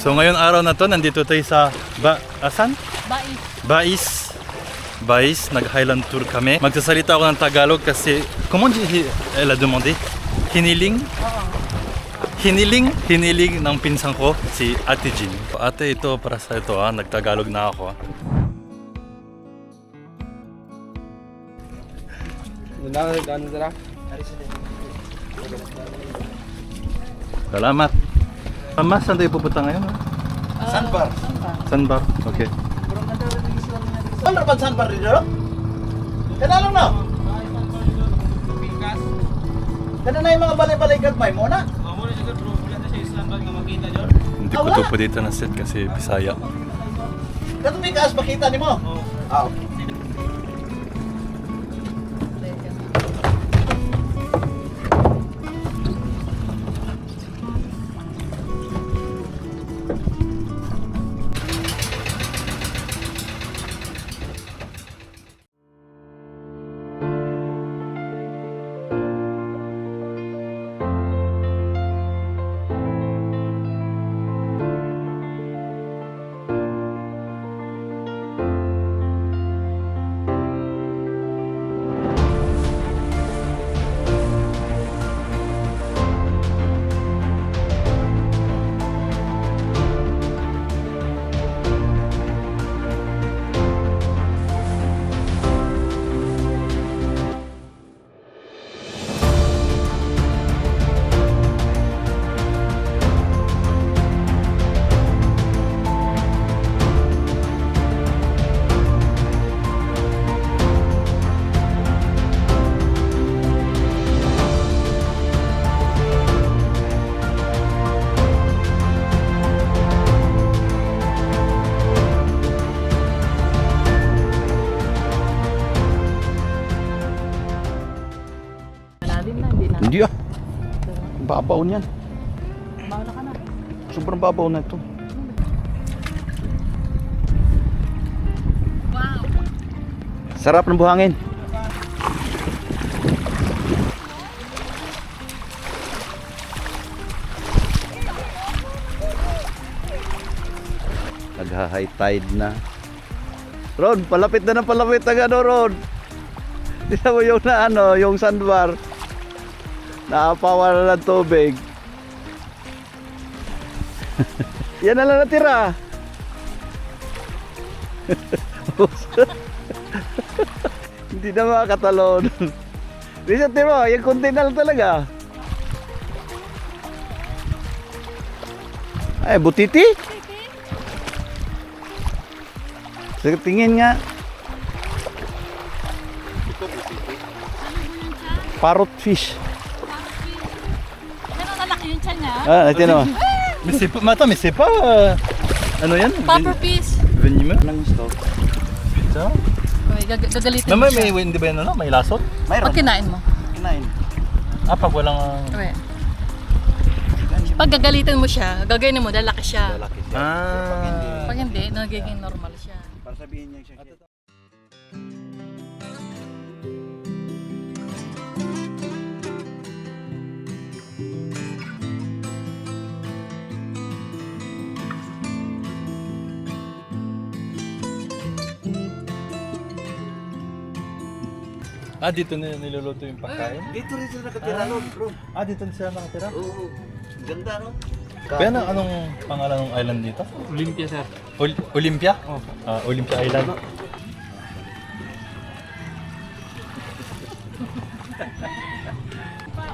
So ngayon araw na to, nandito tayo sa asan? Bais, nag-Highland Tour kami. Magsasalita ako ng Tagalog kasi, comment elle a demandé? Hiniling? Hiniling ng pinsan ko, si Ate Jean. Ate, ito para sa ito nagtagalog na ako. Salamat. Mama, saan tayo pupunta ngayon? Sandbar. Sandbar, okay. Ano ba sandbar dito? Kailan lang na? Kana na yung mga balay-balay gagmay mo na? Hindi ko to po dito na set kasi Bisaya. Kato may kaas makita ni mo? Ah, okay. Hindi babaw niyan. Bahala ka na. Sobrang babaw na ito. Wow! Sarap ng buhangin. Nagha-high tide na. Ron, palapit na ng palapit ang Ron. Tignan mo yung yung sandbar. Nakapawa na ng tubig. Yan na lang natira. Hindi na makakatalon. Risat mo, yung konti na lang talaga. Ay, butiti? Sige, tingin nga. Parrot fish. Ano lalaki yung tiyan niya? Ito naman. Mais c'est pas ano yan? Puffer fish. Venimeux? Anong gusto? Ito? Okay, gagalitin Naman mo siya. may hindi ba yan may lasot? Pag kinain mo. Kinain. Pag walang Okay. Pag gagalitin mo siya, gagawin mo, lalaki siya. Pag hindi, nagiging normal siya. Para sabihin niya siya. Dito na niluluto yung pagkain? Dito rin sila nakatira ron, bro. Dito na sila nakatira? Oo. Ganda, no? Kaya anong pangalan ng island dito? Olympia, sir. Olympia? Olympia Island.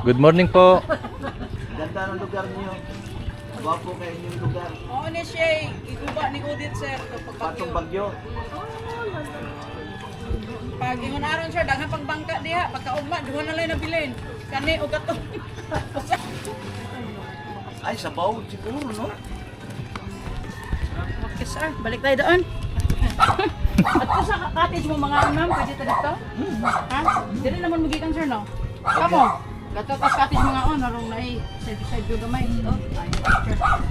Good morning po. Ganda ng lugar niyo. Gwapo kayo yung lugar. Oo na siya, iguba ni Udit sir kapag Patong bagyo. Pag ingon aron sir, daghang pagbangka diha, pagkaugma, duha na lang nabilin. Kani o gato. Ay, sabaw siguro, no? Okay sir, balik tayo doon. At kung sa cottage mo mga ma'am, pwede tayo dito? Ha? Dili naman magikan sir, no? Kamo, gato tas cottage mga on, narong na side view gamay. Oh, ay, picture.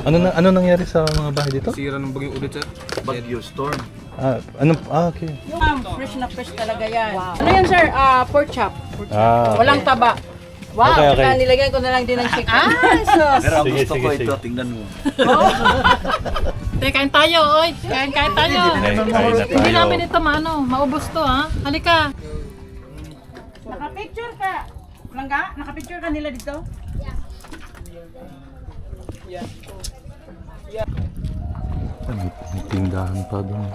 Ano nangyari sa mga bahay dito? Sira ng bagyo ulit, sir. Bagyo storm. Okay. Yung fresh na fresh talaga yan. Ano yan sir? Pork chop. Walang Okay. taba. Wow, Okay, okay. kaya nilagyan ko na lang din ng chicken. Sos. Pero ang Sige, gusto sige, ko sige. ito, tingnan mo. Teka, kain tayo, oy. Kain tayo. Kain na Hindi tayo. namin ito maubos to, ha? Halika. Naka-picture ka. Langga, naka-picture ka nila dito? May tindahan pa doon.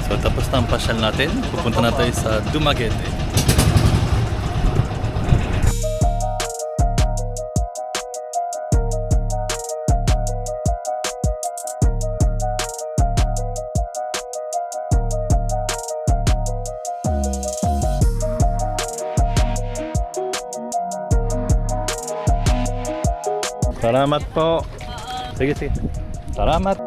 So tapos na ang pasyal natin. Pupunta na tayo sa Dumaguete. Salamat po. Sige. Salamat.